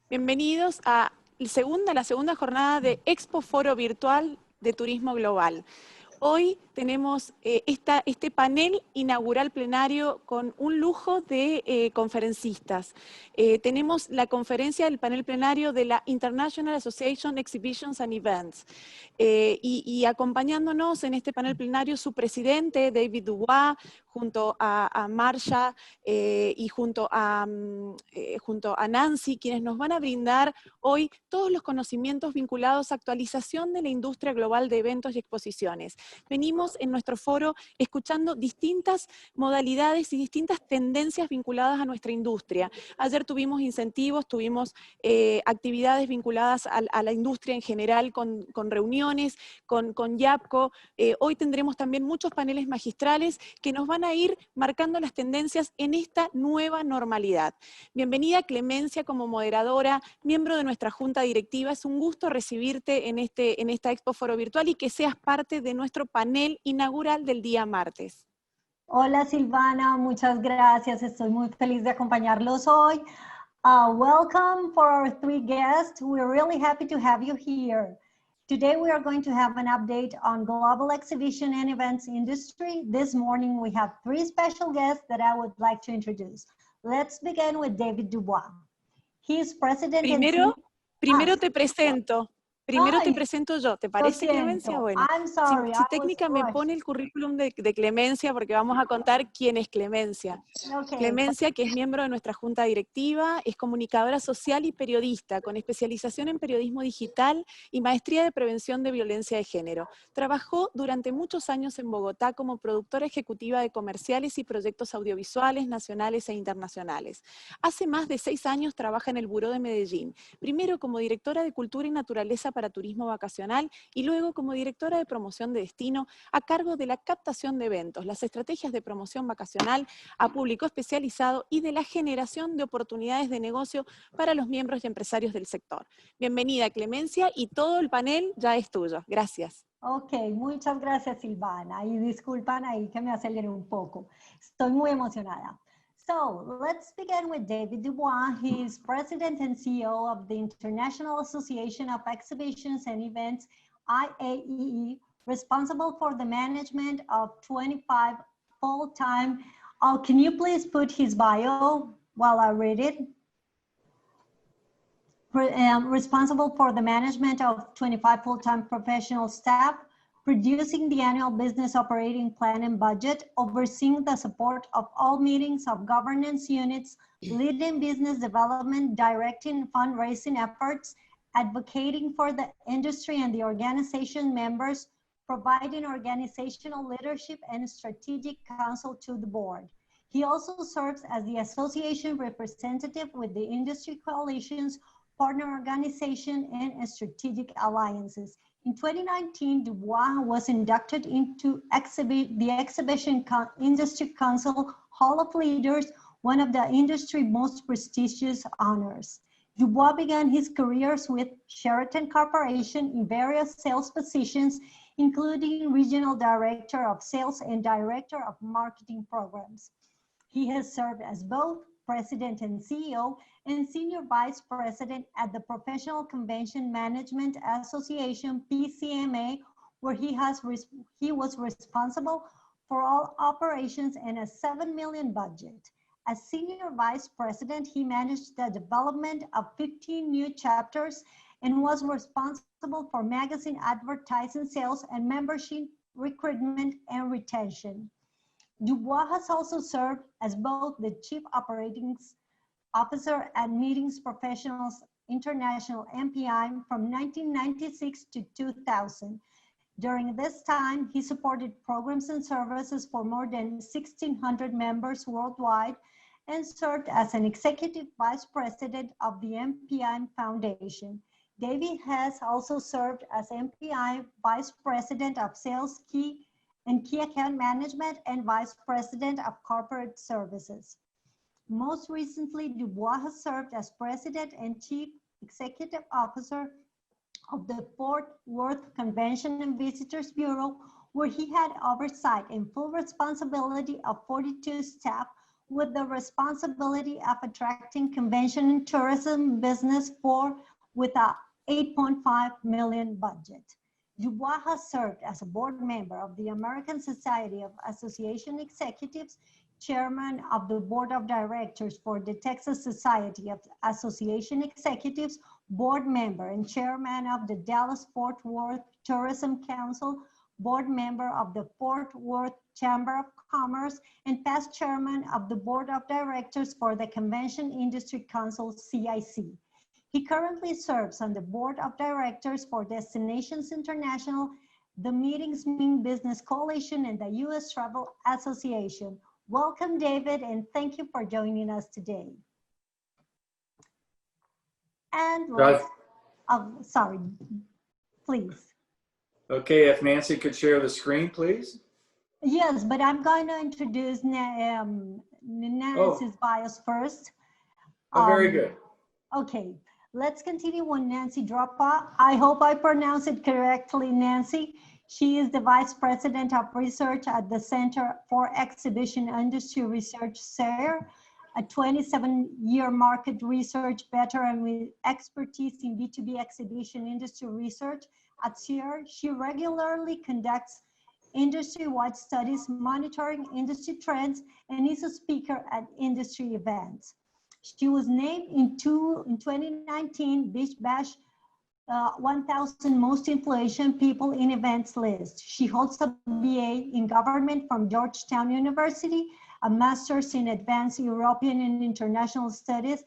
Bienvenidos a la segunda jornada de Expo Foro Virtual de Turismo Global. Hoy tenemos este panel inaugural plenario con un lujo de conferencistas. Tenemos la conferencia del panel plenario de la International Association Exhibitions and Events. Y acompañándonos en este panel plenario su presidente, David Dubois, junto a Marsha y junto a Nancy, quienes nos van a brindar hoy todos los conocimientos vinculados a actualización de la industria global de eventos y exposiciones. Venimos en nuestro foro escuchando distintas modalidades y distintas tendencias vinculadas a nuestra industria. Ayer tuvimos incentivos, tuvimos actividades vinculadas a la industria en general con reuniones, con YAPCO. Hoy tendremos también muchos paneles magistrales que nos van a ir marcando las tendencias en esta nueva normalidad. Bienvenida Clemencia como moderadora, miembro de nuestra junta directiva. Es un gusto recibirte en esta Expo Foro Virtual y que seas parte de nuestro panel inaugural del día martes. Hola Silvana, muchas gracias. Estoy muy feliz de acompañarlos hoy. Welcome for our three guests. We're really happy to have you here. Today we are going to have an update on global exhibition and events industry. This morning we have three special guests that I would like to introduce. Let's begin with David Dubois. He is president Primero te presento. Primero te presento yo. ¿Te parece, Clemencia? Bueno, I'm sorry, si técnica me pone el currículum de Clemencia, porque vamos a contar quién es Clemencia. Okay. Clemencia, que es miembro de nuestra junta directiva, es comunicadora social y periodista, con especialización en periodismo digital y maestría de prevención de violencia de género. Trabajó durante muchos años en Bogotá como productora ejecutiva de comerciales y proyectos audiovisuales nacionales e internacionales. Hace más de 6 años trabaja en el Buró de Medellín, primero como directora de Cultura y Naturaleza para turismo vacacional y luego como directora de promoción de destino a cargo de la captación de eventos, las estrategias de promoción vacacional a público especializado y de la generación de oportunidades de negocio para los miembros y empresarios del sector. Bienvenida Clemencia y todo el panel ya es tuyo. Gracias. Ok, muchas gracias Silvana y disculpan ahí que me aceleré un poco. Estoy muy emocionada. So let's begin with David Dubois. He is president and CEO of the International Association of Exhibitions and Events, IAEE, responsible for the management of 25 full-time. Oh, can you please put his bio while I read it? Responsible for the management of 25 full-time professional staff, producing the annual business operating plan and budget, overseeing the support of all meetings of governance units, leading business development, directing fundraising efforts, advocating for the industry and the organization members, providing organizational leadership and strategic counsel to the board. He also serves as the association representative with the industry coalitions, partner organization, and strategic alliances. In 2019, Dubois was inducted into the Exhibition Industry Council Hall of Leaders, one of the industry's most prestigious honors. Dubois began his careers with Sheraton Corporation in various sales positions, including Regional Director of Sales and Director of Marketing Programs. He has served as both President and CEO and Senior Vice President at the Professional Convention Management Association, PCMA, where he was responsible for all operations and a $7 million budget. As Senior Vice President, he managed the development of 15 new chapters and was responsible for magazine advertising sales and membership recruitment and retention. Dubois has also served as both the Chief Operating Officer at Meetings Professionals International MPI from 1996 to 2000. During this time, he supported programs and services for more than 1,600 members worldwide and served as an Executive Vice President of the MPI Foundation. David has also served as MPI Vice President of Sales, Key Account Management and Vice President of Corporate Services. Most recently, Dubois has served as President and Chief Executive Officer of the Fort Worth Convention and Visitors Bureau, where he had oversight and full responsibility of 42 staff with the responsibility of attracting convention and tourism business with a 8.5 million budget. Dubois has served as a board member of the American Society of Association Executives, chairman of the board of directors for the Texas Society of Association Executives, board member and chairman of the Dallas-Fort Worth Tourism Council, board member of the Fort Worth Chamber of Commerce, and past chairman of the board of directors for the Convention Industry Council, CIC. He currently serves on the board of directors for Destinations International, the Meetings Mean Business Coalition, and the U.S. Travel Association. Welcome, David, and thank you for joining us today. And let's, sorry, please. Okay, if Nancy could share the screen, please. Yes, but I'm going to introduce Nancy's bios first. Oh, very good. Okay, let's continue with Nancy Dropa. I hope I pronounce it correctly, Nancy. She is the Vice President of Research at the Center for Exhibition Industry Research, CER, a 27-year market research veteran with expertise in B2B exhibition industry research. At CER, she regularly conducts industry-wide studies monitoring industry trends and is a speaker at industry events. She was named in 2019 Bish Bash 1000 Most Influential People in Events list. She holds a BA in Government from Georgetown University, a Master's in Advanced European and International Studies,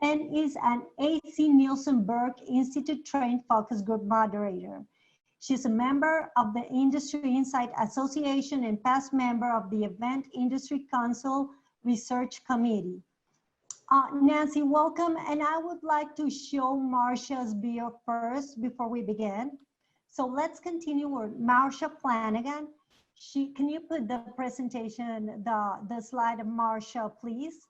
and is an A.C. Nielsen Berg Institute trained focus group moderator. She's a member of the Industry Insight Association and past member of the Event Industry Council Research Committee. Nancy, welcome, and I would like to show Marcia's bio first before we begin. So let's continue with Marcia Flanagan. Can you put the presentation, the slide of Marcia, please?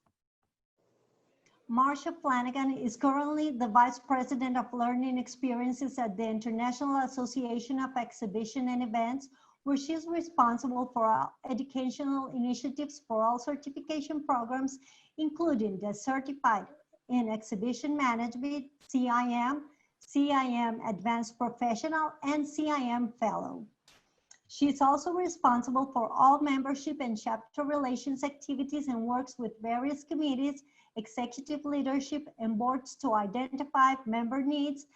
Marcia Flanagan is currently the Vice President of Learning Experiences at the International Association of Exhibition and Events, where she is responsible for educational initiatives for all certification programs, including the Certified in Exhibition Management, CIM, CIM Advanced Professional, and CIM Fellow. She is also responsible for all membership and chapter relations activities and works with various committees, executive leadership, and boards to identify member needs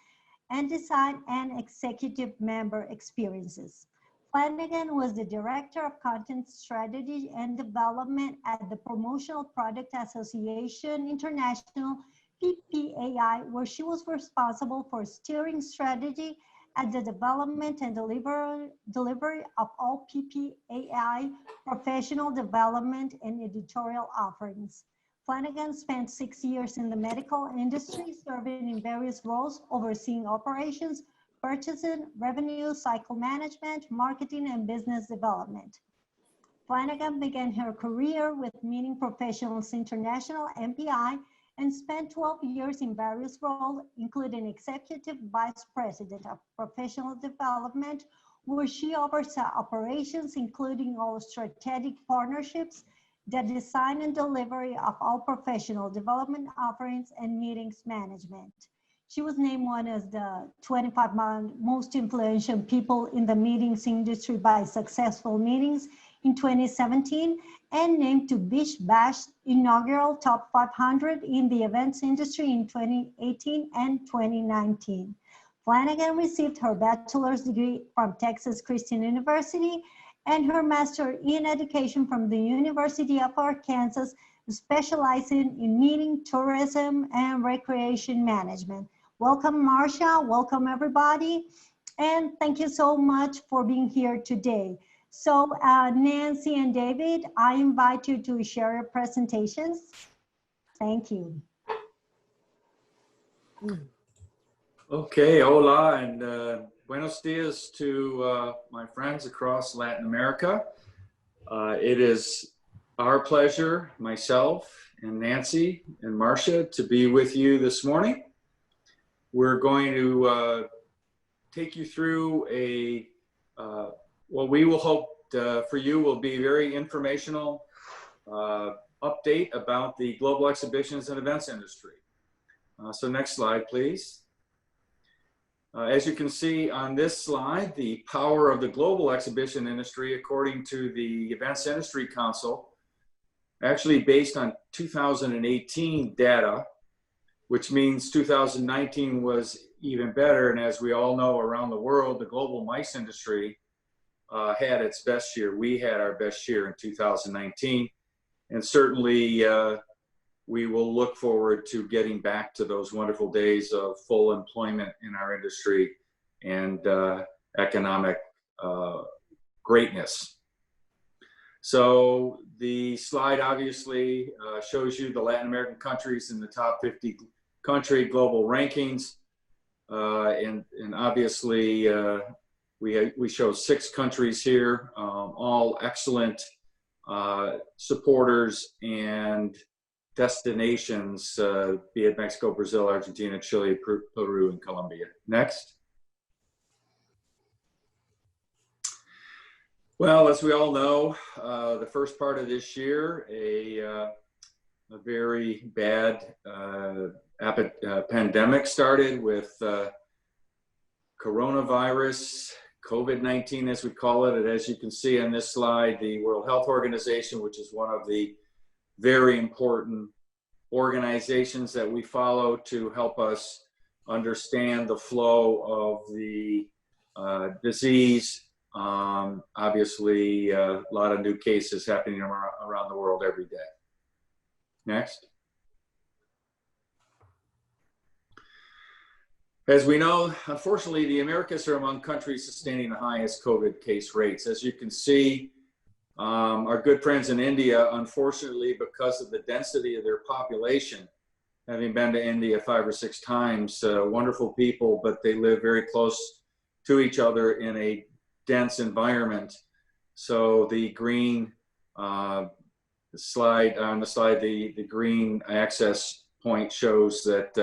and design and executive member experiences. Flanagan was the Director of Content Strategy and Development at the Promotional Product Association International, PPAI, where she was responsible for steering strategy at the development and delivery of all PPAI professional development and editorial offerings. Flanagan spent 6 years in the medical industry, serving in various roles, overseeing operations, purchasing, revenue, cycle management, marketing, and business development. Flanagan began her career with Meeting Professionals International, MPI, and spent 12 years in various roles, including Executive Vice President of Professional Development, where she oversaw operations, including all strategic partnerships, the design and delivery of all professional development offerings, and meetings management. She was named one of the 25 most influential people in the meetings industry by Successful Meetings in 2017 and named to Bish Bash inaugural top 500 in the events industry in 2018 and 2019. Flanagan received her bachelor's degree from Texas Christian University and her master in education from the University of Arkansas, specializing in meeting, tourism, and recreation management. Welcome, Marcia. Welcome, everybody. And thank you so much for being here today. So Nancy and David, I invite you to share your presentations. Thank you. Okay, hola, and buenos dias to my friends across Latin America. It is our pleasure, myself and Nancy and Marcia, to be with you this morning. We're going to take you through what we will hope for you will be very informational update about the global exhibitions and events industry. So next slide, please. As you can see on this slide, the power of the global exhibition industry, according to the Events Industry Council, actually based on 2018 data, which means 2019 was even better. And as we all know, around the world, the global MICE industry had its best year. We had our best year in 2019. And certainly we will look forward to getting back to those wonderful days of full employment in our industry and economic greatness. So the slide obviously shows you the Latin American countries in the top 50 country global rankings. And obviously we show 6 countries here, all excellent supporters and destinations, be it Mexico, Brazil, Argentina, Chile, Peru, and Colombia. Next. Well, as we all know, the first part of this year, a very bad pandemic started with coronavirus, COVID-19 as we call it. And as you can see on this slide, the World Health Organization, which is one of the very important organizations that we follow to help us understand the flow of the disease. Obviously, a lot of new cases happening around the world every day. Next. As we know, unfortunately, the Americas are among countries sustaining the highest COVID case rates. As you can see, our good friends in India, unfortunately, because of the density of their population, having been to India 5 or 6 times, wonderful people, but they live very close to each other in a dense environment. So the green slide on the slide, the green access point shows that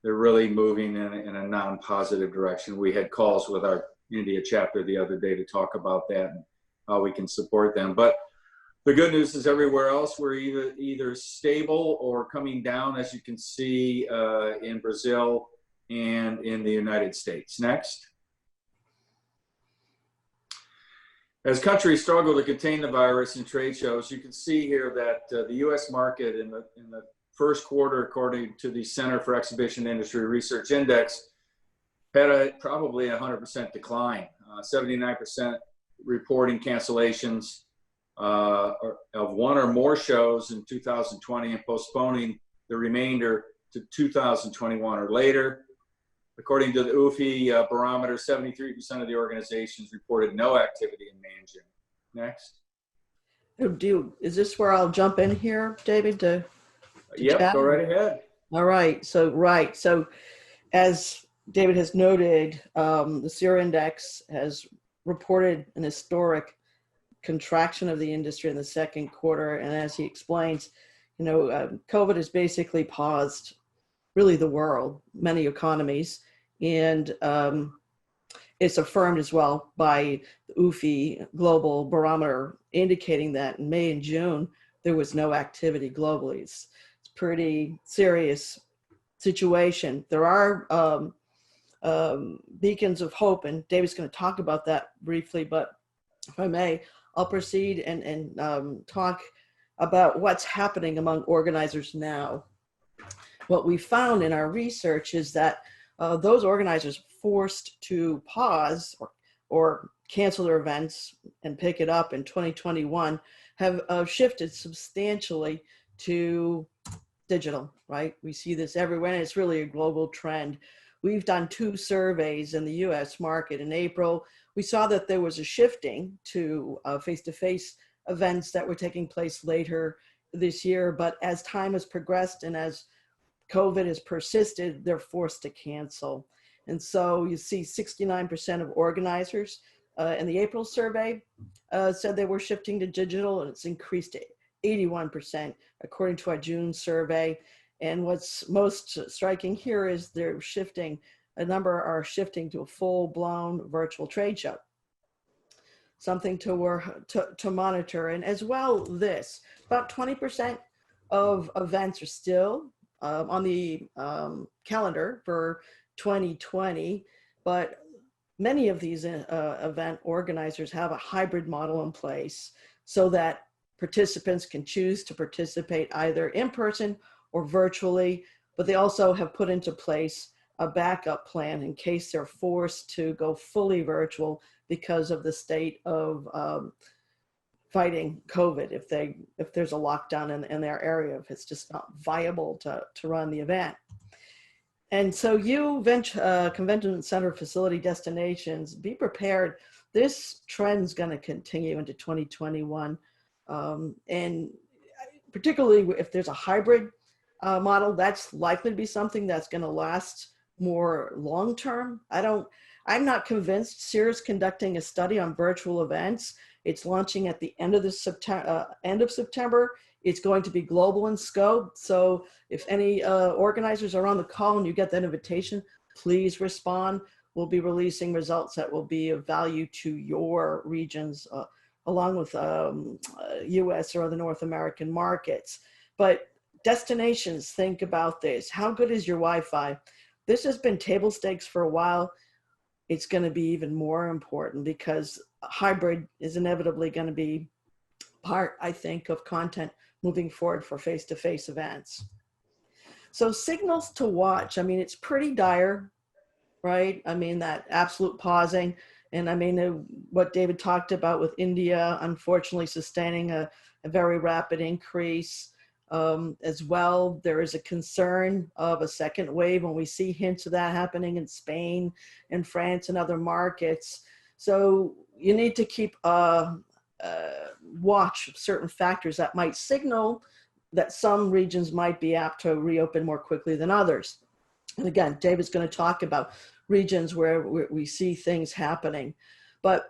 they're really moving in a non-positive direction. We had calls with our India chapter the other day to talk about that and how we can support them. But the good news is everywhere else we're either stable or coming down, as you can see in Brazil and in the United States. Next. As countries struggle to contain the virus in trade shows, you can see here that the U.S. market in the first quarter, according to the Center for Exhibition Industry Research Index, had probably 100% decline, 79% reporting cancellations of 1 or more shows in 2020 and postponing the remainder to 2021 or later. According to the UFI barometer, 73% of the organizations reported no activity in May and June. Next. Is this where I'll jump in here, David? Yep, chat? Go right ahead. All right. So as David has noted, the CR Index has reported an historic contraction of the industry in the second quarter. And as he explains, COVID has basically paused really the world, many economies. And it's affirmed as well by the UFI global barometer, indicating that in May and June, there was no activity globally. It's a pretty serious situation. There are beacons of hope, and David's going to talk about that briefly, but if I may, I'll proceed and talk about what's happening among organizers now. What we found in our research is that those organizers forced to pause or cancel their events and pick it up in 2021 have shifted substantially to digital, right? We see this everywhere, and it's really a global trend. We've done 2 surveys in the US market. In April, we saw that there was a shifting to face-to-face events that were taking place later this year, but as time has progressed and as COVID has persisted, they're forced to cancel. And so you see 69% of organizers in the April survey said they were shifting to digital, and it's increased to 81% according to our June survey. And what's most striking here is a number are shifting to a full-blown virtual trade show. something to monitor. And as well, this, about 20% of events are still on the calendar for 2020, but many of these event organizers have a hybrid model in place so that participants can choose to participate either in person or virtually, but they also have put into place a backup plan in case they're forced to go fully virtual because of the state of fighting COVID. If there's a lockdown in their area, if it's just not viable to run the event. And so you convention center facility destinations, be prepared. This trend's going to continue into 2021. And particularly if there's a hybrid model, that's likely to be something that's going to last more long-term. I'm not convinced. CER's conducting a study on virtual events. It's launching at the end of September. It's going to be global in scope. So if any organizers are on the call and you get that invitation, please respond. We'll be releasing results that will be of value to your regions, along with US or other North American markets. But destinations, think about this. How good is your Wi-Fi? This has been table stakes for a while. It's going to be even more important because hybrid is inevitably going to be part, I think, of content moving forward for face-to-face events. So signals to watch. I mean, it's pretty dire, right? I mean, that absolute pausing. And I mean, what David talked about with India, unfortunately sustaining a very rapid increase. As well, there is a concern of a second wave when we see hints of that happening in Spain and France and other markets. So you need to keep watch certain factors that might signal that some regions might be apt to reopen more quickly than others. And again, David's going to talk about regions where we see things happening. But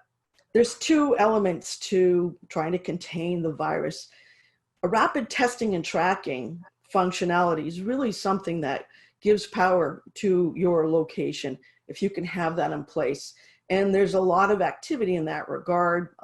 there's two elements to trying to contain the virus. A rapid testing and tracking functionality is really something that gives power to your location if you can have that in place. And there's a lot of activity in that regard.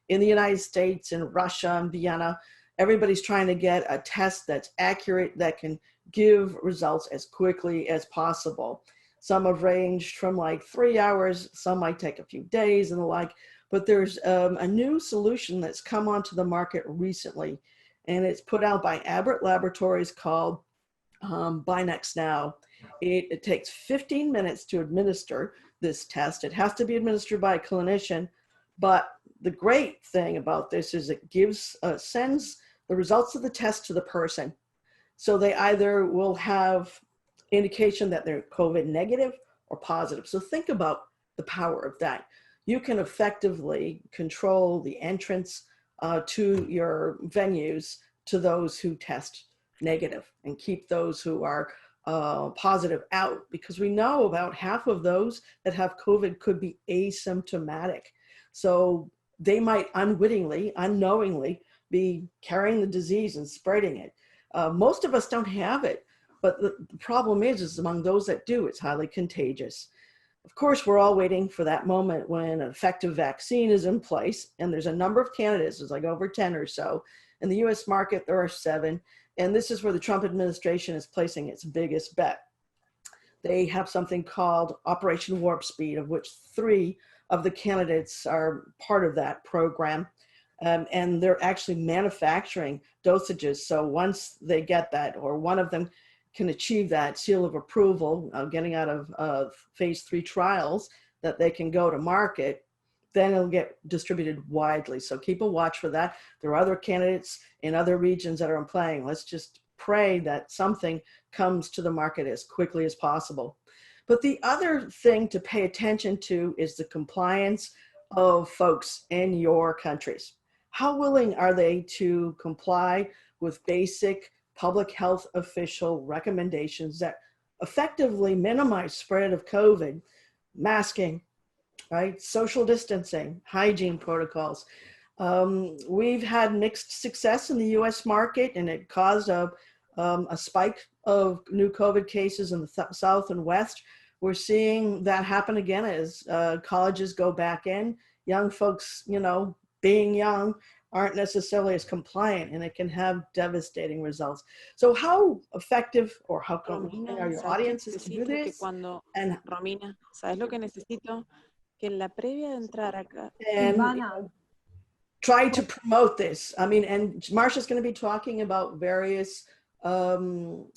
In the United States, in Russia, and Vienna, everybody's trying to get a test that's accurate, that can give results as quickly as possible. Some have ranged from like 3 hours, some might take a few days and the like, but there's a new solution that's come onto the market recently, and it's put out by Abbott Laboratories called Binex Now. It takes 15 minutes to administer this test. It has to be administered by a clinician, but the great thing about this is it sends the results of the test to the person. So they either will have indication that they're COVID negative or positive. So think about the power of that. You can effectively control the entrance to your venues to those who test negative and keep those who are positive out, because we know about half of those that have COVID could be asymptomatic. So they might unwittingly, unknowingly be carrying the disease and spreading it. Most of us don't have it, but the problem is among those that do, it's highly contagious. Of course, we're all waiting for that moment when an effective vaccine is in place, and there's a number of candidates, there's like over 10 or so. In the US market, there are 7, and this is where the Trump administration is placing its biggest bet. They have something called Operation Warp Speed, of which 3 of the candidates are part of that program. And they're actually manufacturing dosages. So once they get that, or one of them can achieve that seal of approval, getting out of phase 3 trials, that they can go to market, then it'll get distributed widely. So keep a watch for that. There are other candidates in other regions that are in play. Let's just pray that something comes to the market as quickly as possible. But the other thing to pay attention to is the compliance of folks in your countries. How willing are they to comply with basic public health official recommendations that effectively minimize spread of COVID, masking, right? Social distancing, hygiene protocols. We've had mixed success in the US market, and it caused a spike of new COVID cases in the South and West. We're seeing that happen again as colleges go back in young folks, you know, being young, aren't necessarily as compliant, and it can have devastating results. So how effective or how willing are your ¿sabes qué audiences to do necesito? Que this? cuando, And Romina, ¿sabes lo que necesito? Que en la previa de entrar acá, Silvana, try to promote this. I mean, and Marsha's going to be talking about various protocols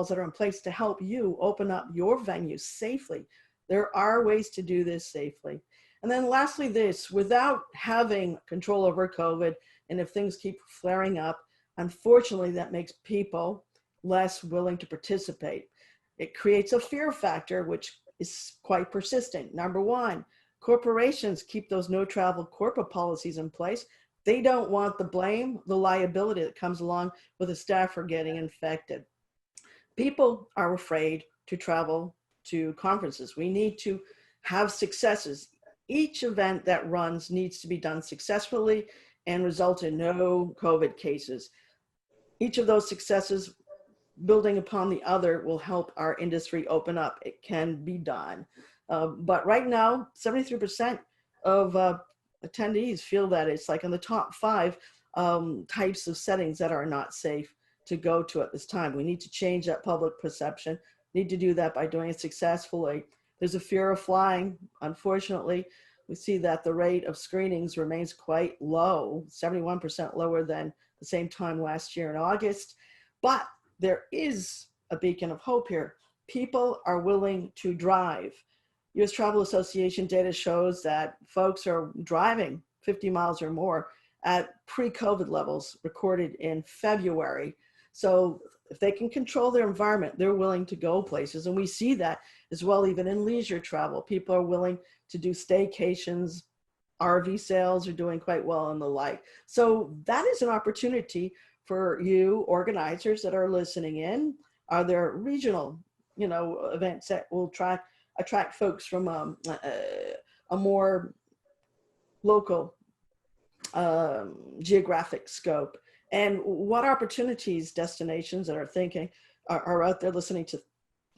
that are in place to help you open up your venues safely. There are ways to do this safely. And then lastly, this, without having control over COVID, and if things keep flaring up, unfortunately, that makes people less willing to participate. It creates a fear factor, which is quite persistent. Number one, corporations keep those no travel corporate policies in place. They don't want the blame, the liability that comes along with a staffer getting infected. People are afraid to travel to conferences. We need to have successes. Each event that runs needs to be done successfully and result in no COVID cases. Each of those successes, building upon the other, will help our industry open up. It can be done. But right now, 73% of attendees feel that it's like in the top 5 types of settings that are not safe to go to at this time. We need to change that public perception. Need to do that by doing it successfully. There's a fear of flying. Unfortunately, we see that the rate of screenings remains quite low, 71% lower than the same time last year in August. But there is a beacon of hope here. People are willing to drive. U.S. Travel Association data shows that folks are driving 50 miles or more at pre-COVID levels recorded in February. So if they can control their environment, they're willing to go places. And we see that as well, even in leisure travel. People are willing to do staycations, RV sales are doing quite well and the like. So that is an opportunity for you organizers that are listening in. Are there regional, you know, events that will attract folks from a more local geographic scope? And what opportunities destinations that are thinking are out there listening to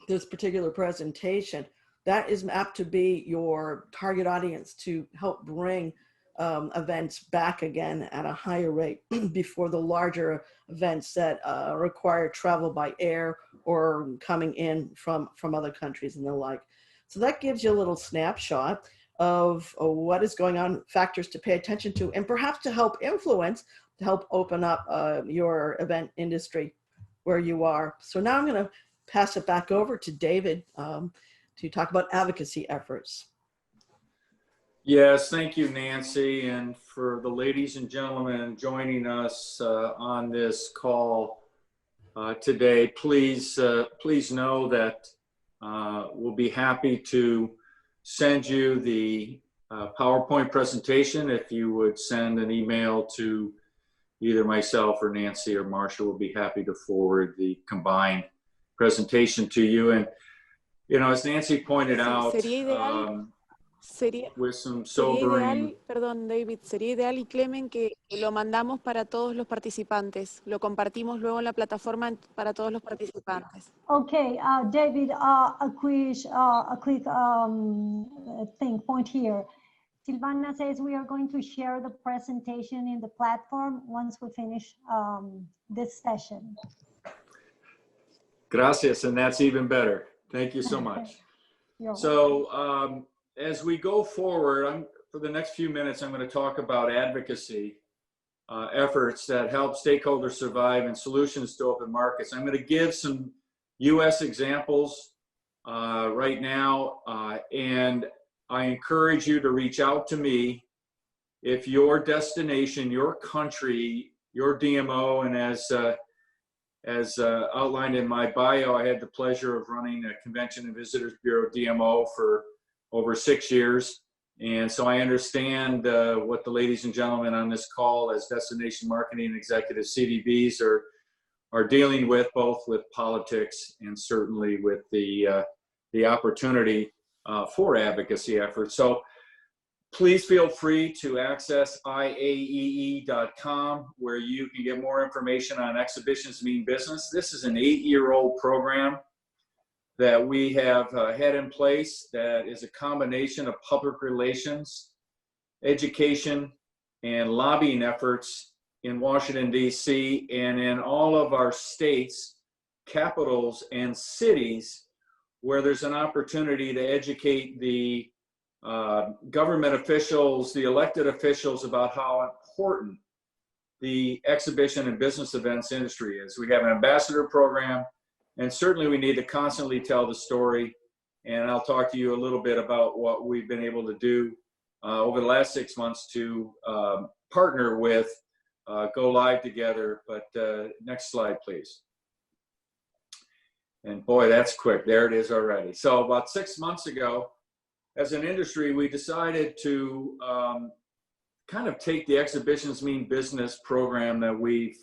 this particular presentation that is apt to be your target audience to help bring events back again at a higher rate before the larger events that require travel by air or coming in from other countries and the like. So that gives you a little snapshot of what is going on, factors to pay attention to, and perhaps to help influence, to help open up your event industry where you are. So now I'm going to pass it back over to David to talk about advocacy efforts. Yes, thank you, Nancy, and for the ladies and gentlemen joining us on this call today. Please know that we'll be happy to send you the PowerPoint presentation. If you would send an email to either myself or Nancy or Marsha, we'll be happy to forward the combined presentation to you. And you know, as Nancy pointed out, with some sobering... Perdón, David, sería ideal y Clemen que lo mandamos para todos los participantes. Lo compartimos luego en la plataforma para todos los participantes. Okay, David, a quick point here. Silvana says we are going to share the presentation in the platform once we finish this session. Gracias, and that's even better. Thank you so much. So as we go forward, for the next few minutes, I'm going to talk about advocacy efforts that help stakeholders survive and solutions to open markets. I'm going to give some U.S. examples right now, and I encourage you to reach out to me if your destination, your country, your DMO, and as outlined in my bio, I had the pleasure of running a Convention and Visitors Bureau DMO for over 6 years. And so I understand what the ladies and gentlemen on this call as destination marketing executives, CVB'S, are dealing with, both with politics and certainly with the opportunity for advocacy efforts. So please feel free to access IAEE.com, where you can get more information on Exhibitions Mean Business. This is an 8-year-old program that we have had in place that is a combination of public relations, education, and lobbying efforts in Washington, D.C., and in all of our states, capitals, and cities where there's an opportunity to educate the government officials, the elected officials, about how important the exhibition and business events industry is. We have an ambassador program, and certainly we need to constantly tell the story. And I'll talk to you a little bit about what we've been able to do over the last 6 months to partner with Go Live Together. But next slide, please. And boy, that's quick. There it is already. So about 6 months ago, as an industry, we decided to kind of take the Exhibitions Mean Business program that we've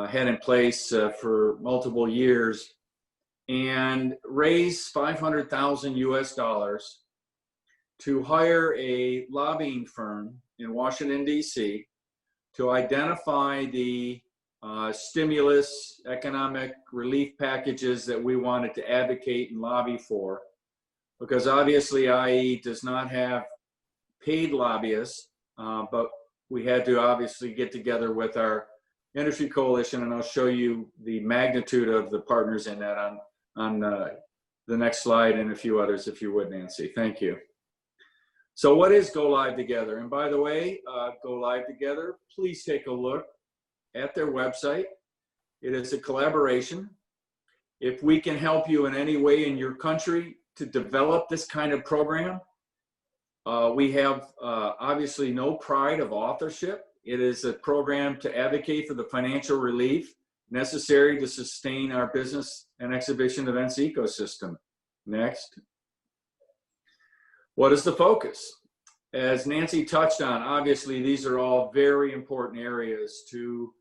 had in place for multiple years and raise 500,000 US dollars to hire a lobbying firm in Washington, D.C. to identify the stimulus, economic relief packages that we wanted to advocate and lobby for. Because obviously IAEE does not have paid lobbyists, but we had to obviously get together with our industry coalition, and I'll show you the magnitude of the partners in that on the next slide and a few others, if you would, Nancy. Thank you. So what is Go Live Together? And by the way, Go Live Together, please take a look at their website. It is a collaboration. If we can help you in any way in your country to develop this kind of program, we have obviously no pride of authorship. It is a program to advocate for the financial relief necessary to sustain our business and exhibition events ecosystem. Next. What is the focus? As Nancy touched on, obviously these are all very important areas to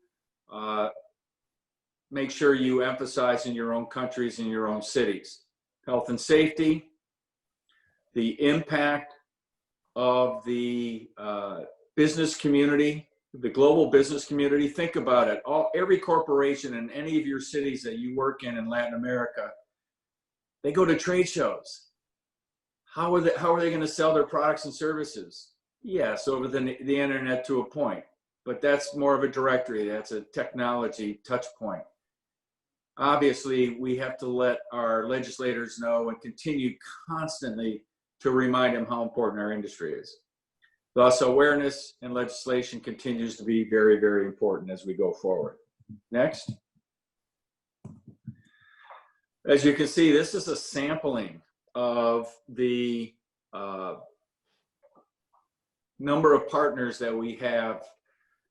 make sure you emphasize in your own countries and your own cities. Health and safety, the impact of the business community, the global business community. Think about it. Every corporation in any of your cities that you work in Latin America, they go to trade shows. How are they going to sell their products and services? Yes, over the internet to a point, but that's more of a directory. That's a technology touch point. Obviously, we have to let our legislators know and continue constantly to remind them how important our industry is. Thus, awareness and legislation continues to be very, very important as we go forward. Next. As you can see, this is a sampling of the number of partners that we have.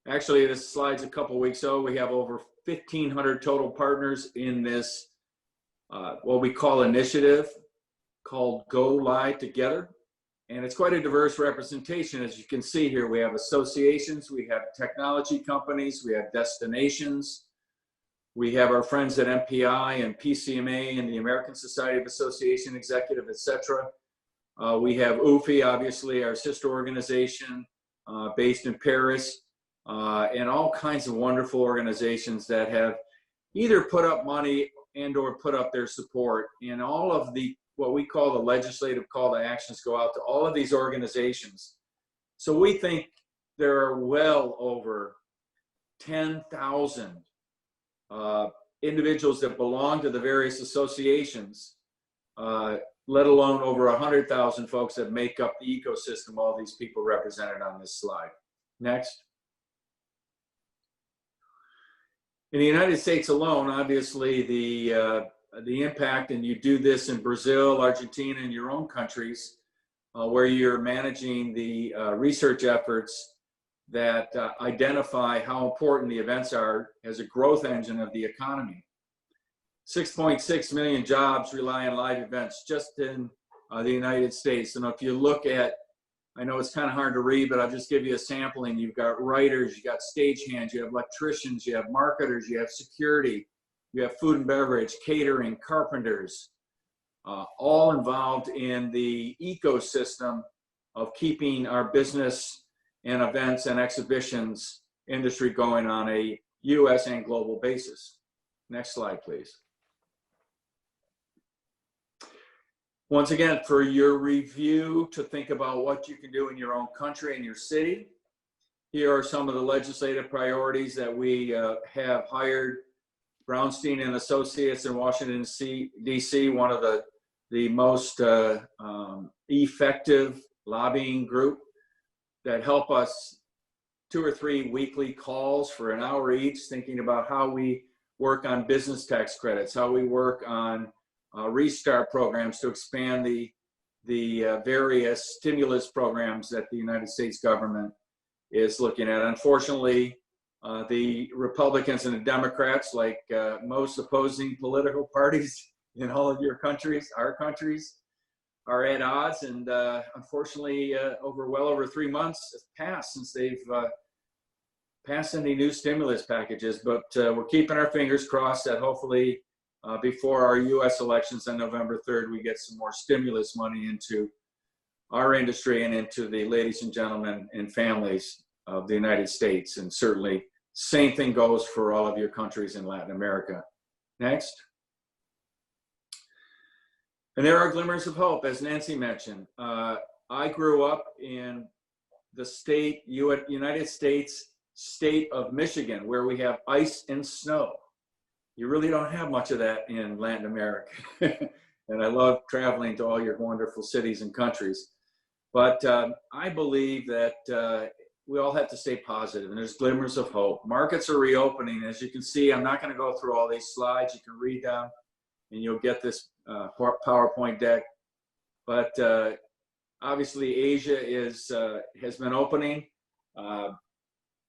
Actually, this slide's a couple weeks old. We have over 1,500 total partners in this, what we call initiative called Go Live Together. And it's quite a diverse representation. As you can see here, we have associations, we have technology companies, we have destinations, we have our friends at MPI and PCMA and the American Society of Association Executive, etc. We have UFI, obviously, our sister organization based in Paris, and all kinds of wonderful organizations that have either put up money and or put up their support. And all of the what we call the legislative call to actions go out to all of these organizations. So we think there are well over 10,000 individuals that belong to the various associations, let alone over 100,000 folks that make up the ecosystem, all these people represented on this slide. Next. In the United States alone, obviously the impact, and you do this in Brazil, Argentina, and your own countries, where you're managing the research efforts that identify how important the events are as a growth engine of the economy. 6.6 million jobs rely on live events just in the United States. And if you look at, I know it's kind of hard to read, but I'll just give you a sampling. You've got writers, you've got stagehands, you have electricians, you have marketers, you have security, you have food and beverage, catering, carpenters, all involved in the ecosystem of keeping our business and events and exhibitions industry going on a US and global basis. Next slide, please. Once again, for your review to think about what you can do in your own country and your city, here are some of the legislative priorities that we have hired Brownstein and Associates in Washington, D.C., one of the most effective lobbying group that help us 2 or 3 weekly calls for an hour each, thinking about how we work on business tax credits, how we work on restart programs to expand the various stimulus programs that the United States government is looking at. Unfortunately, the Republicans and the Democrats, like most opposing political parties in all of your countries, our countries, are at odds. And unfortunately, well over 3 months has passed since they've passed any new stimulus packages. But we're keeping our fingers crossed that hopefully before our U.S. elections on November 3rd, we get some more stimulus money into our industry and into the ladies and gentlemen and families of the United States. And certainly, same thing goes for all of your countries in Latin America. Next. And there are glimmers of hope, as Nancy mentioned. I grew up in the United States state of Michigan, where we have ice and snow. You really don't have much of that in Latin America. And I love traveling to all your wonderful cities and countries. But I believe that we all have to stay positive, and there's glimmers of hope. Markets are reopening. As you can see, I'm not going to go through all these slides. You can read them, and you'll get this PowerPoint deck. But obviously, Asia has been opening.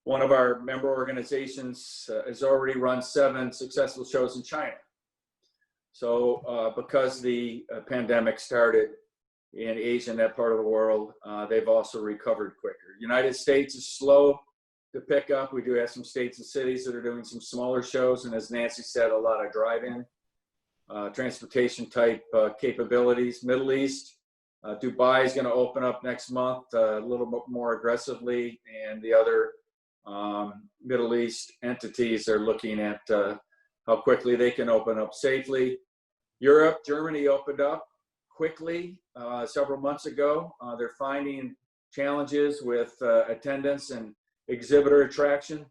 One of our member organizations has already run 7 successful shows in China. So because the pandemic started in Asia and that part of the world, they've also recovered quicker. United States is slow to pick up. We do have some states and cities that are doing some smaller shows, and as Nancy said, a lot of drive-in transportation type capabilities. Middle East, Dubai is going to open up next month a little bit more aggressively, and the other Middle East entities are looking at how quickly they can open up safely. Europe, Germany opened up quickly several months ago. They're finding challenges with attendance and exhibitor attraction,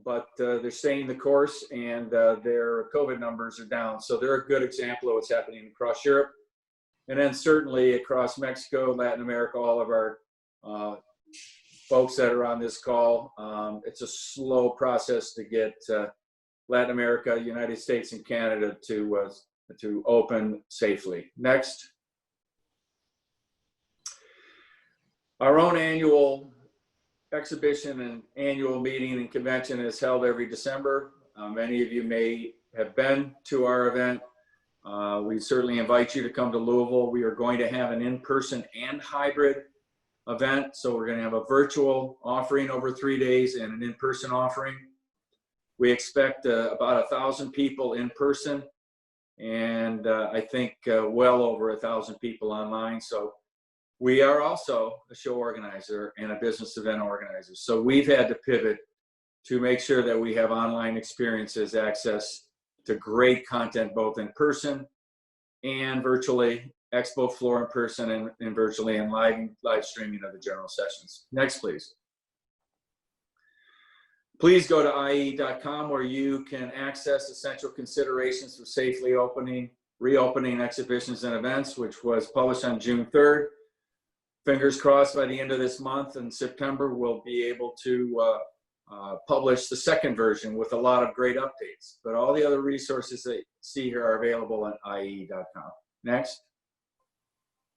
but they're staying the course, and their COVID numbers are down. So they're a good example of what's happening across Europe. And then certainly across Mexico, Latin America, all of our folks that are on this call, it's a slow process to get Latin America, United States, and Canada to open safely. Next. Our own annual exhibition and annual meeting and convention is held every December. Many of you may have been to our event. We certainly invite you to come to Louisville. We are going to have an in-person and hybrid event. So we're going to have a virtual offering over 3 days and an in-person offering. We expect about 1,000 people in person, and I think well over 1,000 people online. So we are also a show organizer and a business event organizer. So we've had to pivot to make sure that we have online experiences, access to great content, both in person and virtually, expo floor in person and virtually, and live streaming of the general sessions. Next, please. Please go to IAEE.com, where you can access essential considerations for safely reopening exhibitions and events, which was published on June 3rd. Fingers crossed by the end of this month in September, we'll be able to publish the second version with a lot of great updates. But all the other resources that you see here are available on IAEE.com. Next.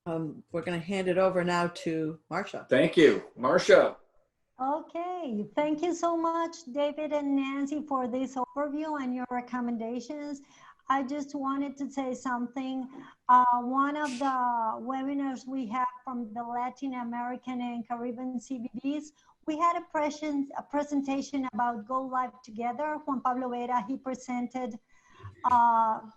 We're going to hand it over now to Marcia. Thank you. Marcia. Okay, thank you so much, David and Nancy, for this overview and your recommendations. I just wanted to say something. One of the webinars we have from the Latin American and Caribbean CVB'S, we had a presentation about Go Live Together. Juan Pablo Vera, he presented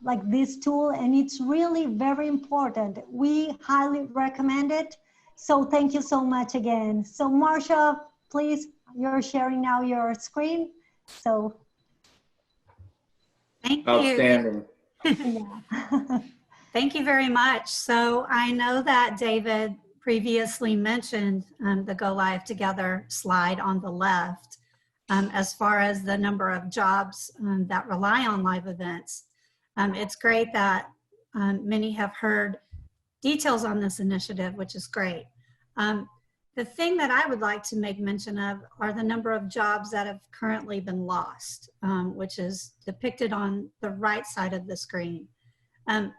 like this tool, and it's really very important. We highly recommend it. So thank you so much again. So Marcia, please, you're sharing now your screen. So thank you. Outstanding. yeah. Thank you very much. So I know that David previously mentioned the Go Live Together slide on the left as far as the number of jobs that rely on live events. It's great that many have heard details on this initiative, which is great. The thing that I would like to make mention of are the number of jobs that have currently been lost, which is depicted on the right side of the screen.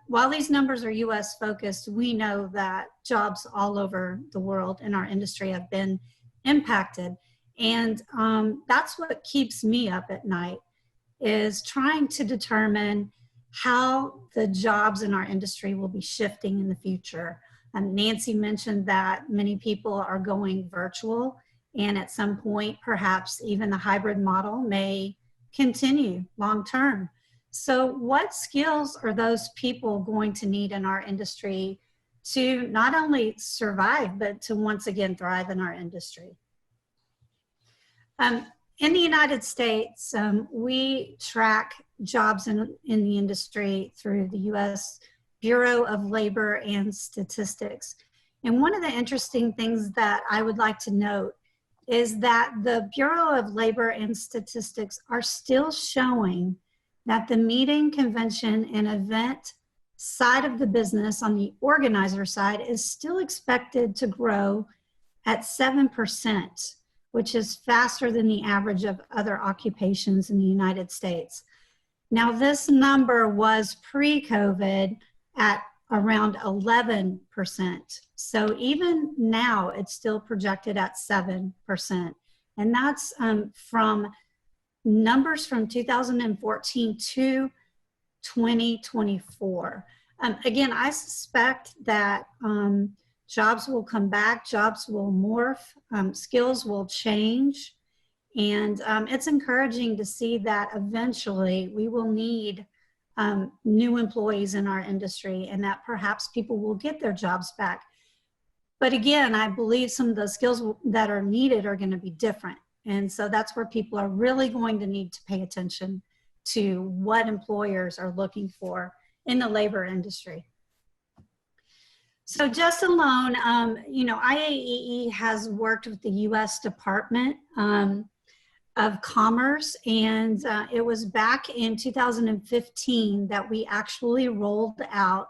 While these numbers are US focused, we know that jobs all over the world in our industry have been impacted. And that's what keeps me up at night, is trying to determine how the jobs in our industry will be shifting in the future. Nancy mentioned that many people are going virtual, and at some point, perhaps even the hybrid model may continue long term. So what skills are those people going to need in our industry to not only survive, but to once again thrive in our industry? In the United States, we track jobs in the industry through the US Bureau of Labor and Statistics. And one of the interesting things that I would like to note is that the Bureau of Labor and Statistics are still showing that the meeting, convention, and event side of the business on the organizer side is still expected to grow at 7%, which is faster than the average of other occupations in the United States. Now, this number was pre-COVID at around 11%. So even now, it's still projected at 7%. And that's from numbers from 2014 to 2024. Again, I suspect that jobs will come back, jobs will morph, skills will change. And it's encouraging to see that eventually we will need new employees in our industry, and that perhaps people will get their jobs back. But again, I believe some of the skills that are needed are going to be different. And so that's where people are really going to need to pay attention to what employers are looking for in the labor industry. So just alone, you know, IAEE has worked with the US Department of Commerce, and it was back in 2015 that we actually rolled out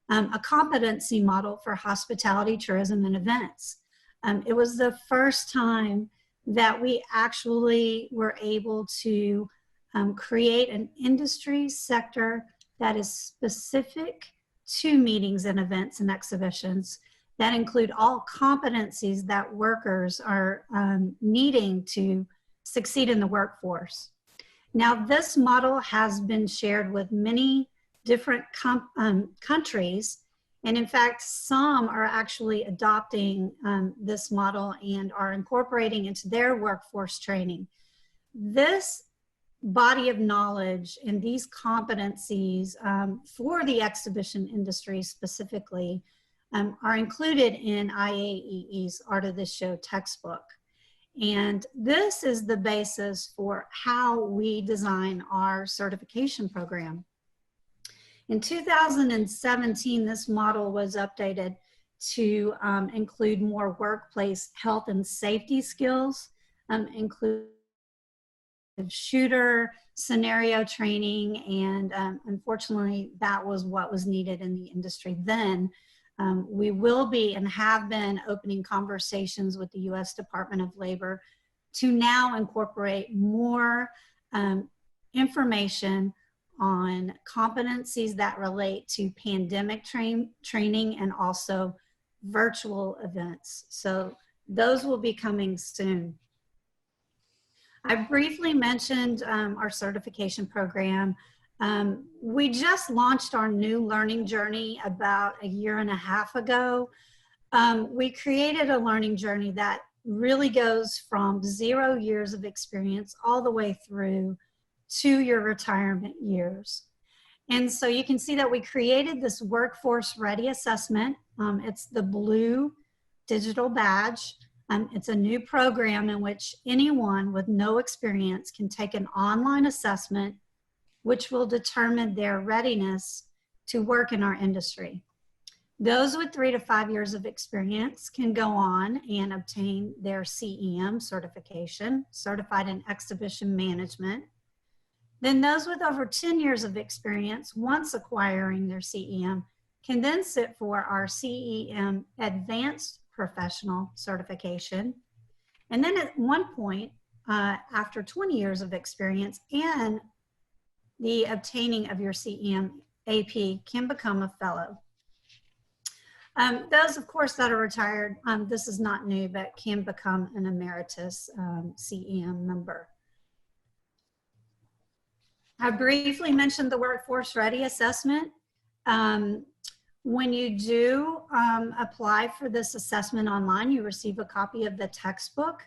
a competency model for hospitality, tourism, and events. It was the first time that we actually were able to create an industry sector that is specific to meetings and events and exhibitions that include all competencies that workers are needing to succeed in the workforce. Now, this model has been shared with many different countries, and in fact, some are actually adopting this model and are incorporating into their workforce training. This body of knowledge and these competencies for the exhibition industry specifically are included in IAEE's Art of the Show textbook. And this is the basis for how we design our certification program. In 2017, this model was updated to include more workplace health and safety skills, include shooter scenario training, and unfortunately, that was what was needed in the industry then. We will be and have been opening conversations with the US Department of Labor to now incorporate more information on competencies that relate to pandemic training and also virtual events. So those will be coming soon. I briefly mentioned our certification program. We just launched our new learning journey about a year and a half ago. We created a learning journey that really goes from 0 years of experience all the way through to your retirement years. And so you can see that we created this workforce ready assessment. It's the blue digital badge. It's a new program in which anyone with no experience can take an online assessment which will determine their readiness to work in our industry. Those with 3 to 5 years of experience can go on and obtain their CEM certification, Certified in Exhibition Management. Then those with over 10 years of experience, once acquiring their CEM, can then sit for our CEM Advanced Professional Certification. And then at one point, after 20 years of experience and the obtaining of your CEM AP, can become a fellow. Those, of course, that are retired, this is not new, but can become an emeritus CEM member. I briefly mentioned the Workforce Ready Assessment. When you do apply for this assessment online, you receive a copy of the textbook,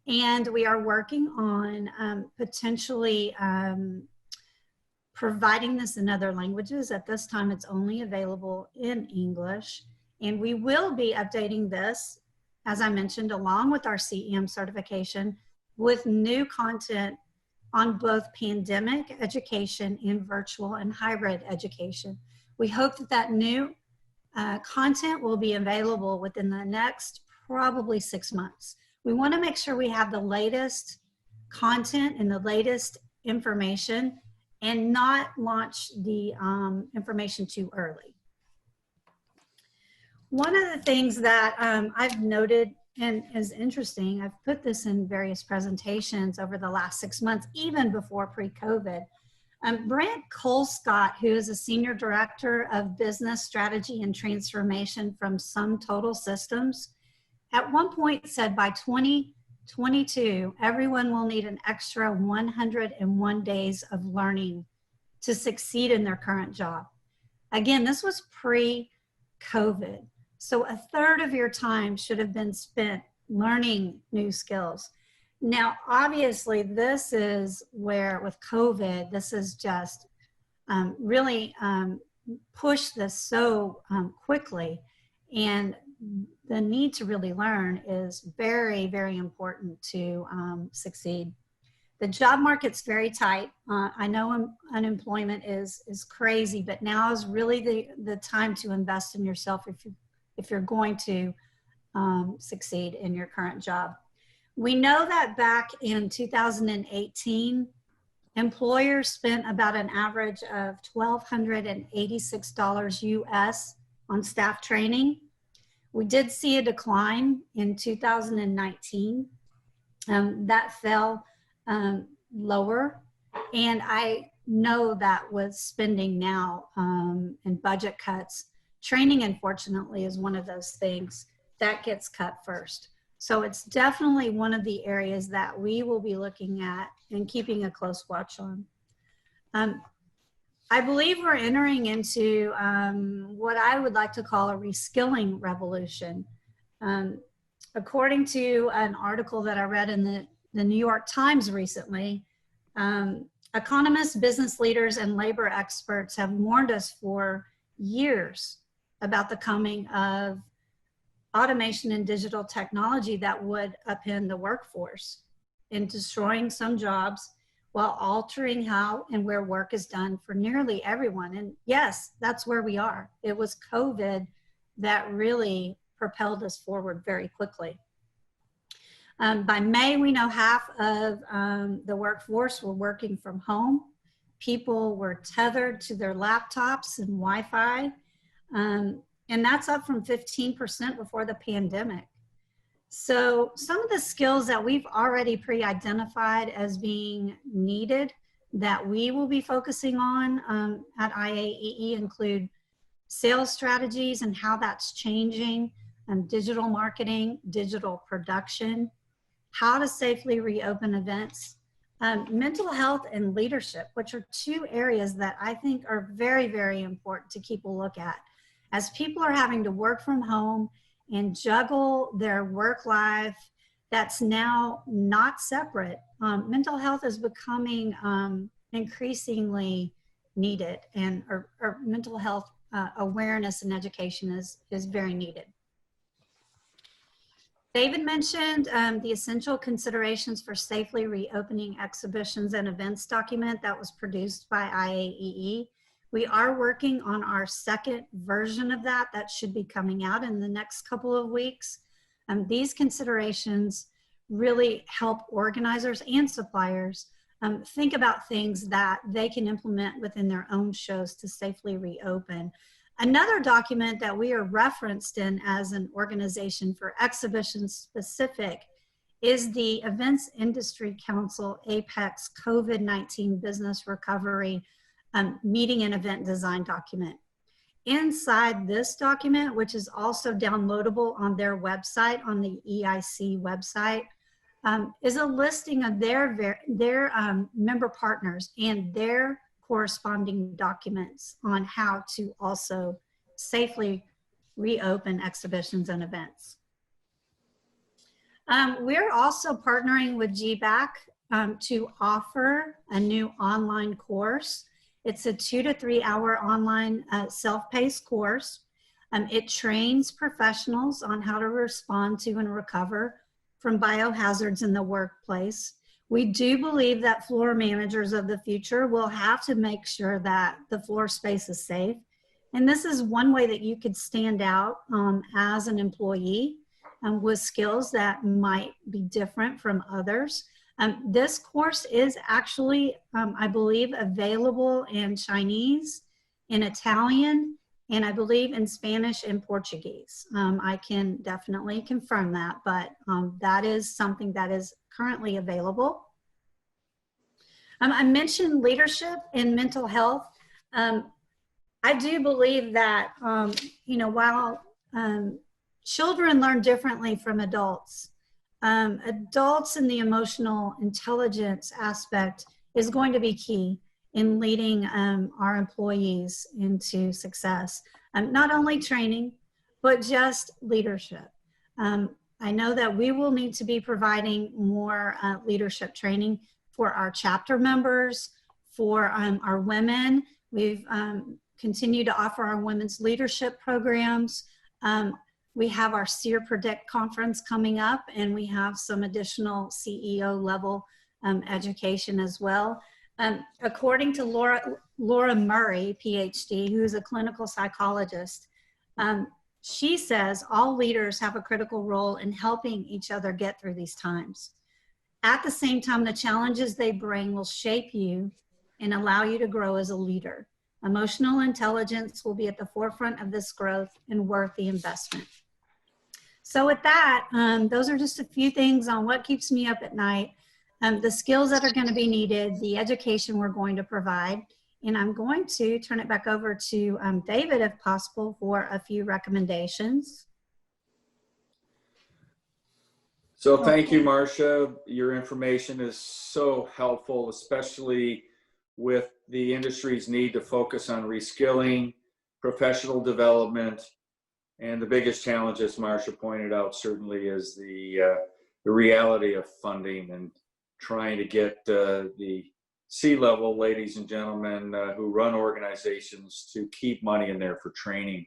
and we are working on potentially providing this in other languages. At this time, it's only available in English, and we will be updating this, as I mentioned, along with our CEM certification, with new content on both pandemic education and virtual and hybrid education. We hope that that new content will be available within the next probably 6 months. We want to make sure we have the latest content and the latest information and not launch the information too early. One of the things that I've noted and is interesting, I've put this in various presentations over the last 6 months, even before pre-COVID. Brent Colescott, who is a Senior Director of Business Strategy and Transformation from Sum Total Systems, at one point said by 2022, everyone will need an extra 101 days of learning to succeed in their current job. Again, this was pre-COVID. So a third of your time should have been spent learning new skills. Now, obviously, this is where with COVID, this has just really pushed this so quickly. And the need to really learn is very, very important to succeed. The job market's very tight. I know unemployment is crazy, but now is really the time to invest in yourself if you're going to succeed in your current job. We know that back in 2018, employers spent about an average of $1,286 US on staff training. We did see a decline in 2019. That fell lower, and I know that with spending now and budget cuts, training, unfortunately, is one of those things that gets cut first. So it's definitely one of the areas that we will be looking at and keeping a close watch on. I believe we're entering into what I would like to call a reskilling revolution. According to an article that I read in the New York Times recently, economists, business leaders, and labor experts have warned us for years about the coming of automation and digital technology that would upend the workforce and destroying some jobs while altering how and where work is done for nearly everyone. And yes, that's where we are. It was COVID that really propelled us forward very quickly. By May, we know half of the workforce were working from home. People were tethered to their laptops and Wi-Fi. And that's up from 15% before the pandemic. So some of the skills that we've already pre-identified as being needed that we will be focusing on at IAEE include sales strategies and how that's changing, digital marketing, digital production, how to safely reopen events, mental health and leadership, which are two areas that I think are very, very important to keep a look at. As people are having to work from home and juggle their work life that's now not separate, mental health is becoming increasingly needed, and or mental health awareness and education is very needed. David mentioned the essential considerations for safely reopening exhibitions and events document that was produced by IAEE. We are working on our second version of that. That should be coming out in the next couple of weeks. These considerations really help organizers and suppliers think about things that they can implement within their own shows to safely reopen. Another document that we are referenced in as an organization for exhibitions specific is the Events Industry Council APEX COVID-19 Business Recovery Meeting and Event Design document. Inside this document, which is also downloadable on their website, on the EIC website, is a listing of their member partners and their corresponding documents on how to also safely reopen exhibitions and events. We're also partnering with GBAC to offer a new online course. It's a 2 to 3 hour online self-paced course. It trains professionals on how to respond to and recover from biohazards in the workplace. We do believe that floor managers of the future will have to make sure that the floor space is safe. And this is one way that you could stand out as an employee with skills that might be different from others. This course is actually, I believe, available in Chinese, in Italian, and I believe in Spanish and Portuguese. I can definitely confirm that, but that is something that is currently available. I mentioned leadership and mental health. I do believe that, you know, while children learn differently from adults, adults in the emotional intelligence aspect is going to be key in leading our employees into success. Not only training, but just leadership. I know that we will need to be providing more leadership training for our chapter members, for our women. We've continued to offer our women's leadership programs. We have our SEER Predict conference coming up, and we have some additional CEO level education as well. According to Laura Murray, PhD, who's a clinical psychologist, she says all leaders have a critical role in helping each other get through these times. At the same time, the challenges they bring will shape you and allow you to grow as a leader. Emotional intelligence will be at the forefront of this growth and worth the investment. So with that, those are just a few things on what keeps me up at night, the skills that are going to be needed, the education we're going to provide. And I'm going to turn it back over to David, if possible, for a few recommendations. So thank you, Marcia. Your information is so helpful, especially with the industry's need to focus on reskilling, professional development, and the biggest challenge, as Marcia pointed out, certainly is the reality of funding and trying to get the C-level ladies and gentlemen who run organizations to keep money in there for training.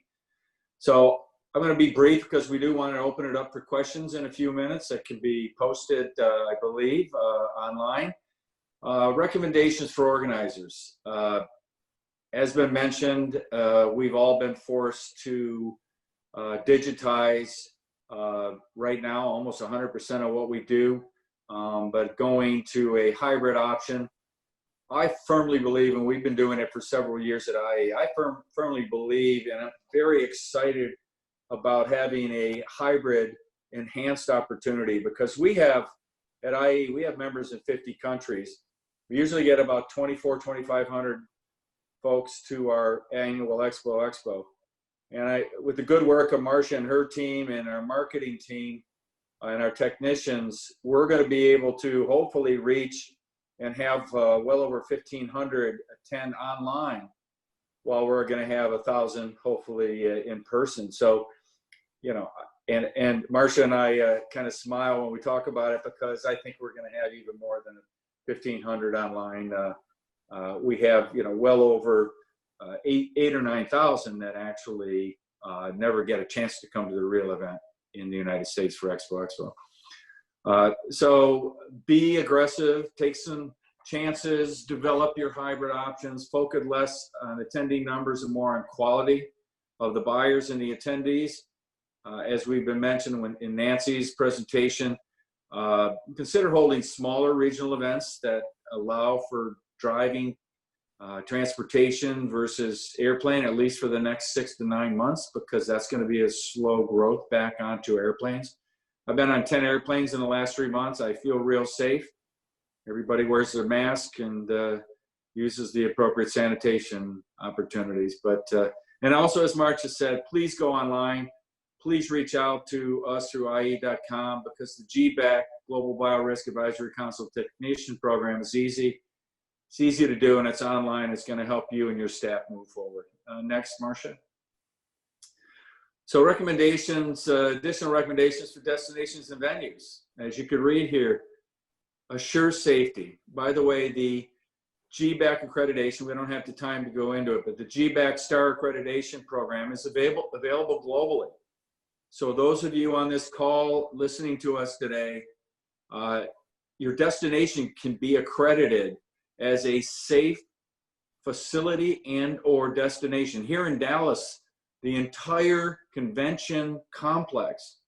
So I'm going to be brief because we do want to open it up for questions in a few minutes that can be posted, I believe, online. Recommendations for organizers. As been mentioned, we've all been forced to digitize right now almost 100% of what we do, but going to a hybrid option. I firmly believe, and we've been doing it for several years at IAEE, I firmly believe, and I'm very excited about having a hybrid enhanced opportunity, because we have, at IAEE, we have members in 50 countries. We usually get about 2,500 folks to our annual Expo. And with the good work of Marcia and her team and our marketing team and our technicians, we're going to be able to hopefully reach and have well over 1,500 attend online, while we're going to have 1,000 hopefully in person. So, you know, and Marcia and I kind of smile when we talk about it, because I think we're going to have even more than 1,500 online. We have, you know, well over 8,000 or 9,000 that actually never get a chance to come to the real event in the United States for Expo. So be aggressive, take some chances, develop your hybrid options, focus less on attending numbers and more on quality of the buyers and the attendees. As we've been mentioned in Nancy's presentation, consider holding smaller regional events that allow for driving transportation versus airplane, at least for the next 6 to 9 months, because that's going to be a slow growth back onto airplanes. I've been on 10 airplanes in the last 3 months. I feel real safe. Everybody wears their mask and uses the appropriate sanitation opportunities. But, and also, as Marcia said, please go online. Please reach out to us through IAEE.com, because the GBAC, Global Biorisk Advisory Council Technician Program, is easy. It's easy to do, and it's online. It's going to help you and your staff move forward. Next, Marcia. So recommendations, additional recommendations for destinations and venues. As you could read here, assure safety. By the way, the GBAC accreditation, we don't have the time to go into it, but the GBAC Star Accreditation Program is available globally. So those of you on this call listening to us today, your destination can be accredited as a safe facility and or destination. Here in Dallas, the entire convention complex,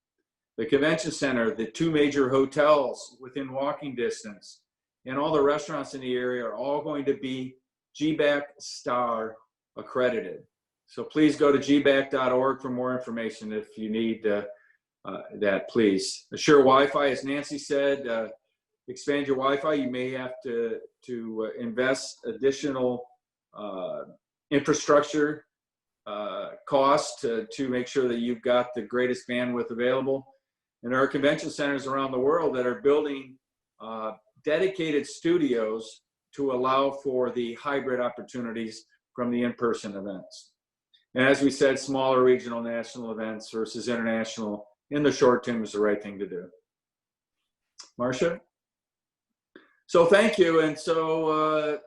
the convention center, the 2 major hotels within walking distance, and all the restaurants in the area are all going to be GBAC Star accredited. So please go to gbac.org for more information if you need that, please. Assure Wi-Fi, as Nancy said, expand your Wi-Fi. You may have to invest additional infrastructure cost to make sure that you've got the greatest bandwidth available. And there are convention centers around the world that are building dedicated studios to allow for the hybrid opportunities from the in-person events. And as we said, smaller regional national events versus international in the short term is the right thing to do. Marcia? So thank you. And so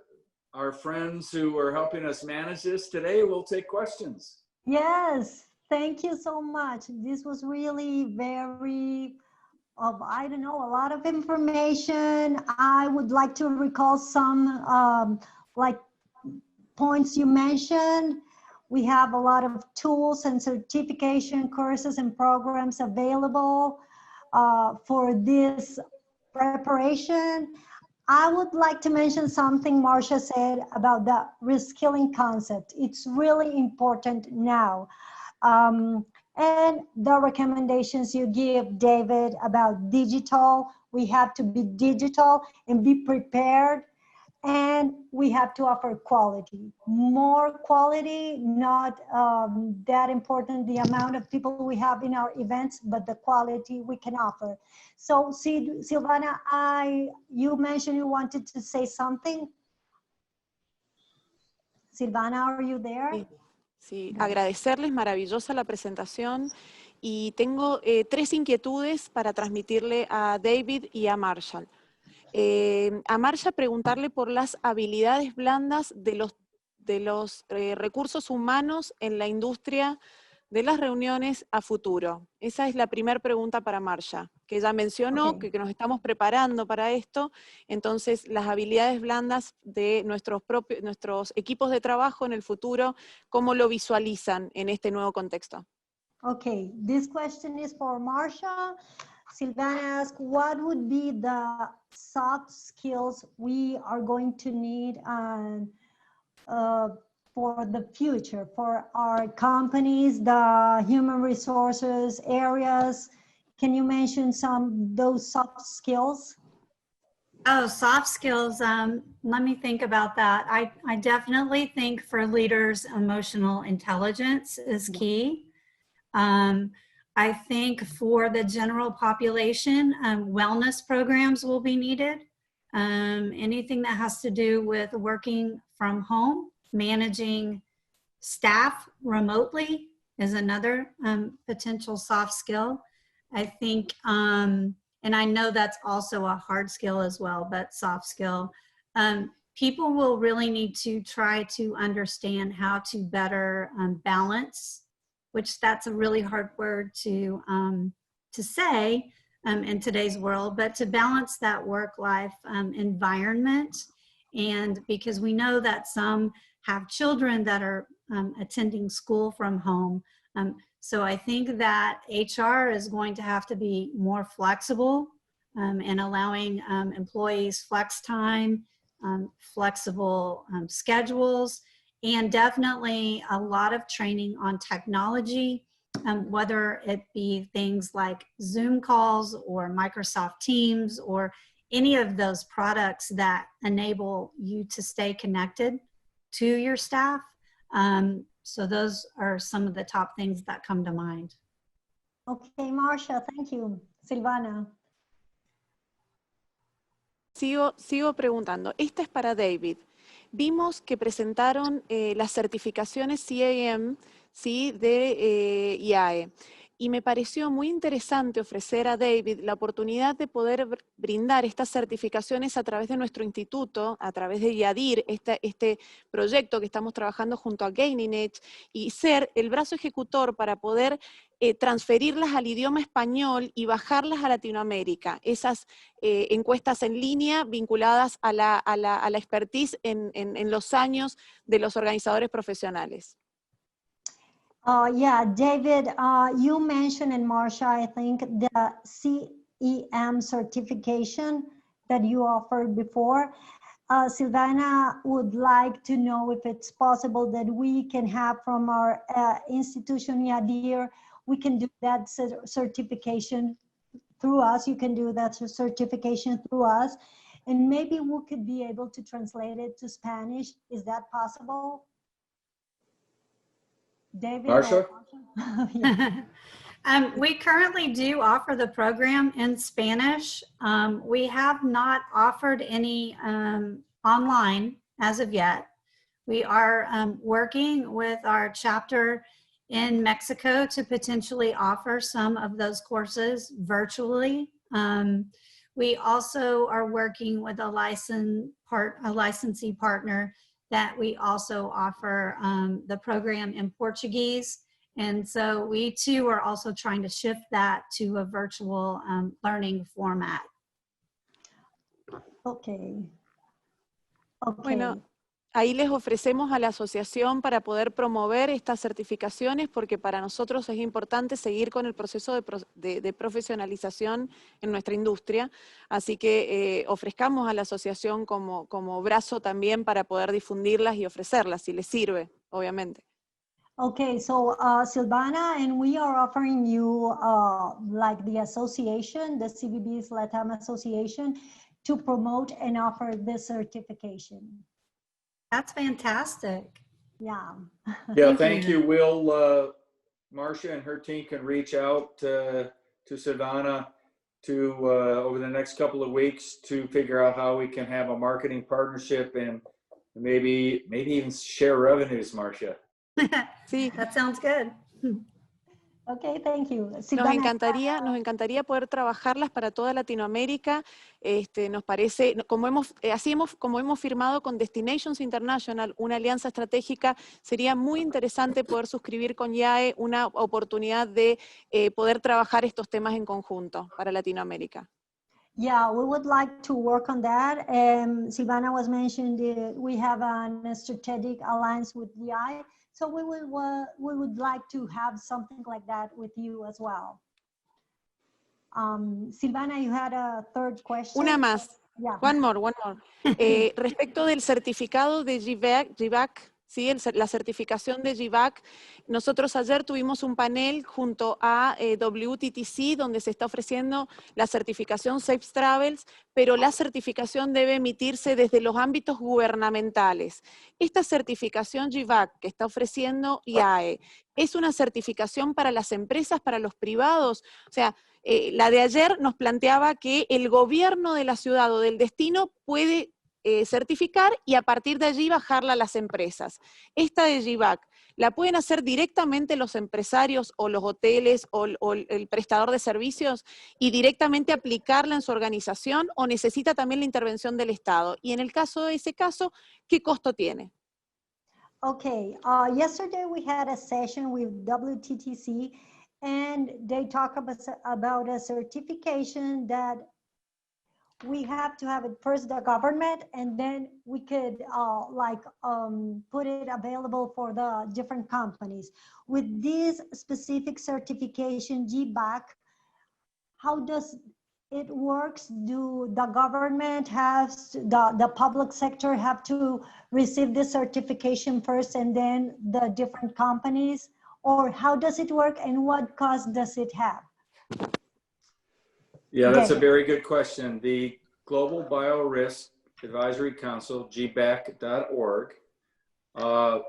our friends who are helping us manage this today will take questions. Yes, thank you so much. This was really very, I don't know, a lot of information. I would like to recall some like points you mentioned. We have a lot of tools and certification courses and programs available for this preparation. I would like to mention something Marcia said about the reskilling concept. It's really important now. And the recommendations you give, David, about digital, we have to be digital and be prepared. And we have to offer quality, more quality, not that important, the amount of people we have in our events, but the quality we can offer. So Silvana, you mentioned you wanted to say something. Silvana, are you there? Sí, agradecerles, maravillosa la presentación. Y tengo 3 inquietudes para transmitirle a David y a Marshall. A Marcia preguntarle por las habilidades blandas de los recursos humanos en la industria de las reuniones a futuro. Esa es la primera pregunta para Marcia, que ella mencionó que nos estamos preparando para esto. Entonces, las habilidades blandas de nuestros equipos de trabajo en el futuro, ¿cómo lo visualizan en este nuevo contexto? Okay, this question is for Marcia. Silvana asked, what would be the soft skills we are going to need for the future, for our companies, the human resources areas? Can you mention those soft skills? Oh, soft skills. Let me think about that. I definitely think for leaders, emotional intelligence is key. I think for the general population, wellness programs will be needed. Anything that has to do with working from home, managing staff remotely is another potential soft skill. I think, and I know that's also a hard skill as well, but soft skill. People will really need to try to understand how to better balance, which that's a really hard word to say in today's world, but to balance that work-life environment And because we know that some have children that are attending school from home. So I think that HR is going to have to be more flexible and allowing employees flex time, flexible schedules, and definitely a lot of training on technology, whether it be things like Zoom calls or Microsoft Teams or any of those products that enable you to stay connected to your staff. So those are some of the top things that come to mind. Okay, Marcia, thank you. Silvana. Sigo preguntando. Esta es para David. Vimos que presentaron las certificaciones CAM, ¿sí? De IAE. Y me pareció muy interesante ofrecer a David la oportunidad de poder brindar estas certificaciones a través de nuestro instituto, a través de IADIR, este proyecto que estamos trabajando junto a Gaining Edge, y ser el brazo ejecutor para poder transferirlas al idioma español y bajarlas a Latinoamérica. Esas encuestas en línea vinculadas a la expertise en los años de los organizadores profesionales. Yeah, David, you mentioned, and Marcia, I think, the CEM certification that you offered before. Silvana would like to know if it's possible that we can have from our institution, IADIR, we can do that certification through us. You can do that certification through us. And maybe we could be able to translate it to Spanish. Is that possible? David? Marcia? Yeah. We currently do offer the program in Spanish. We have not offered any online as of yet. We are working with our chapter in Mexico to potentially offer some of those courses virtually. We also are working with a licensee partner that we also offer the program in Portuguese. And so we too are also trying to shift that to a virtual learning format. Okay. Bueno, ahí les ofrecemos a la asociación para poder promover estas certificaciones, porque para nosotros es importante seguir con el proceso de profesionalización en nuestra industria. Así que ofrezcamos a la asociación como brazo también para poder difundirlas y ofrecerlas, si les sirve, obviamente. Okay, so Silvana, and we are offering you like the association, the CVB'S Latam Association, to promote and offer this certification. That's fantastic. Yeah. Yeah, thank you. We'll, Marcia and her team can reach out to Silvana over the next couple of weeks to figure out how we can have a marketing partnership and maybe even share revenues, Marcia. Sí, that sounds good. Okay, thank you. Nos encantaría poder trabajarlas para toda Latinoamérica. Nos parece, como hemos firmado con Destinations International, una alianza estratégica, sería muy interesante poder suscribir con IAE una oportunidad de poder trabajar estos temas en conjunto para Latinoamérica. Yeah, we would like to work on that. Silvana was mentioned that we have a strategic alliance with the IAE. So we would like to have something like that with you as well. Silvana, you had a third question. Una más. Yeah. One more. Respecto del certificado de GVAC, ¿sí? La certificación de GVAC, nosotros ayer tuvimos un panel junto a WTTC donde se está ofreciendo la certificación Safe Travels, pero la certificación debe emitirse desde los ámbitos gubernamentales. Esta certificación GVAC que está ofreciendo IAE, ¿es una certificación para las empresas, para los privados? O sea, la de ayer nos planteaba que el gobierno de la ciudad o del destino puede certificar y a partir de allí bajarla a las empresas. Esta de GVAC, ¿la pueden hacer directamente los empresarios o los hoteles o el prestador de servicios y directamente aplicarla en su organización o necesita también la intervención del Estado? Y en el caso de ese caso, ¿qué costo tiene? Okay, yesterday we had a session with WTTC and they talk about a certification that we have to have it first the government and then we could put it available for the different companies. With this specific certification, GBAC, how does it works? Do the government has, the public sector have to receive this certification first and then the different companies? Or how does it work and what cost does it have? Yeah, that's a very good question. The Global Biorisk Advisory Council, gbac.org,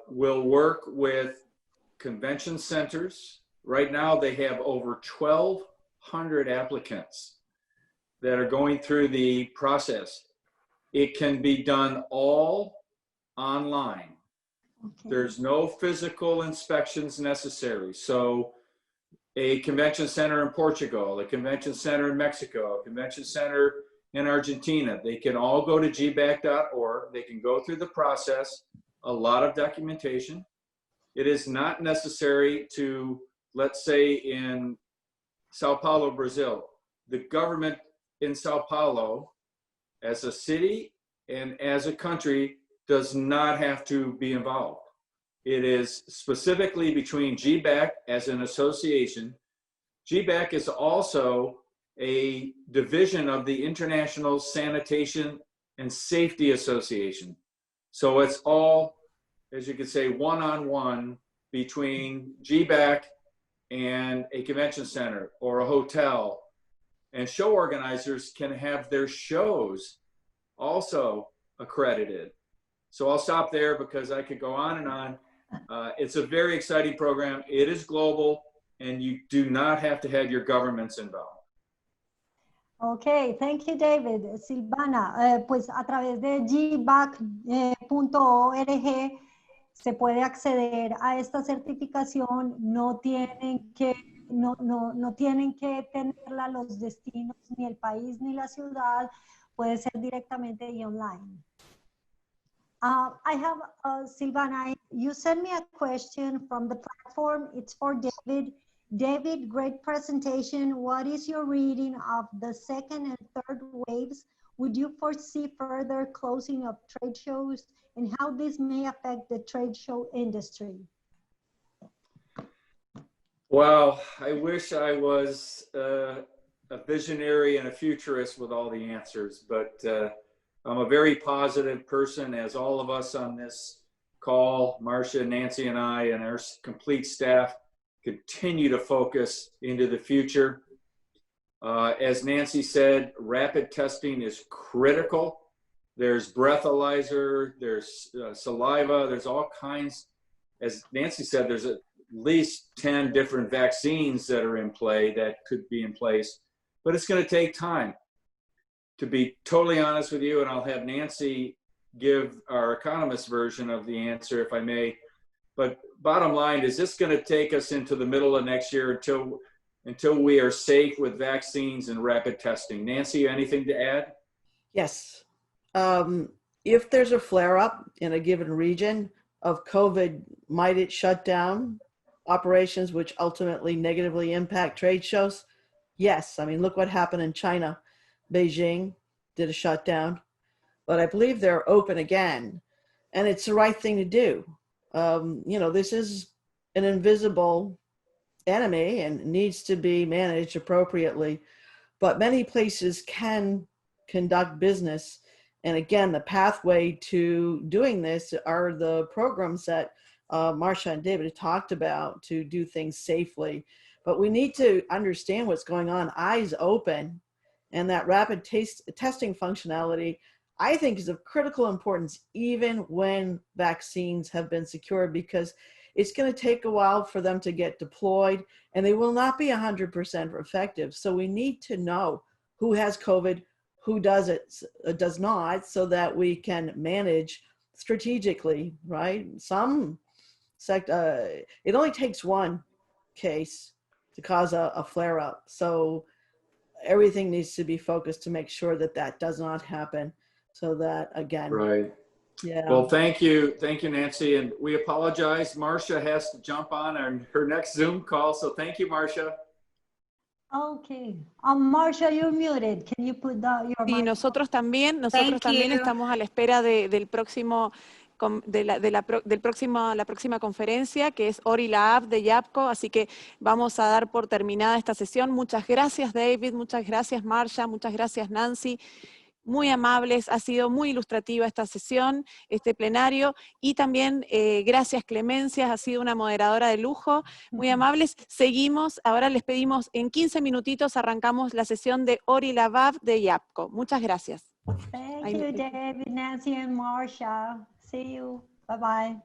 will work with convention centers. Right now, they have over 1,200 applicants that are going through the process. It can be done all online. Okay. There's no physical inspections necessary. So a convention center in Portugal, a convention center in Mexico, a convention center in Argentina, they can all go to gbac.org. They can go through the process, a lot of documentation. It is not necessary to, let's say in Sao Paulo, Brazil, the government in Sao Paulo, as a city and as a country, does not have to be involved. It is specifically between GBAC as an association. GBAC is also a division of the International Sanitation and Safety Association. So it's all, as you could say, one-on-one between GBAC and a convention center or a hotel. And show organizers can have their shows also accredited. So I'll stop there because I could go on and on. It's a very exciting program. It is global, and you do not have to have your governments involved. Ok, thank you, David. Silvana, pues a través de gbac.org se puede acceder a esta certificación. No tienen que tenerla los destinos, ni el país, ni la ciudad. Puede ser directamente y online. I have, Silvana, you sent me a question from the platform. It's for David. David, great presentation. What is your reading of the second and third waves? Would you foresee further closing of trade shows and how this may affect the trade show industry? Well, I wish I was a visionary and a futurist with all the answers, but I'm a very positive person, as all of us on this call, Marcia, Nancy, and I, and our complete staff continue to focus into the future. As Nancy said, rapid testing is critical. There's breathalyzer, there's saliva, there's all kinds. As Nancy said, there's at least 10 different vaccines that are in play that could be in place, but it's going to take time. To be totally honest with you, and I'll have Nancy give our economist version of the answer if I may, but bottom line is this going to take us into the middle of next year until we are safe with vaccines and rapid testing. Nancy, anything to add? Yes. If there's a flare-up in a given region of COVID, might it shut down operations which ultimately negatively impact trade shows? Yes. I mean, look what happened in China. Beijing did a shutdown, but I believe they're open again, and it's the right thing to do. You know, this is an invisible enemy and needs to be managed appropriately, but many places can conduct business. And again, the pathway to doing this are the programs that Marcia and David talked about to do things safely. But we need to understand what's going on, eyes open, and that rapid testing functionality, I think, is of critical importance even when vaccines have been secured, because it's going to take a while for them to get deployed and they will not be 100% effective. So we need to know who has COVID, who does not, so that we can manage strategically, right? It only takes one case to cause a flare-up. So everything needs to be focused to make sure that that does not happen. So that, again, right. Yeah. Well, thank you, Nancy, and we apologize. Marcia has to jump on her next Zoom call, so thank you, Marcia. Okay. Marcia, you're muted. Can you put your Y mic? nosotros también Thank you. estamos a la espera del próximo, la próxima conferencia, que es Ori la App de YAPCO, así que vamos a dar por terminada esta sesión. Muchas gracias, David, muchas gracias, Marcia, muchas gracias, Nancy. Muy amables, ha sido muy ilustrativa esta sesión, este plenario, y también gracias Clemencia, ha sido una moderadora de lujo, muy amables. Seguimos, ahora les pedimos, en 15 minutitos arrancamos la sesión de Ori Lavab de YAPCO. Muchas gracias. Thank you, David, Nancy, and Marcia. See you. Bye-bye.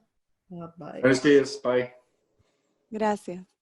Bye. Buenos dias. Bye. Gracias.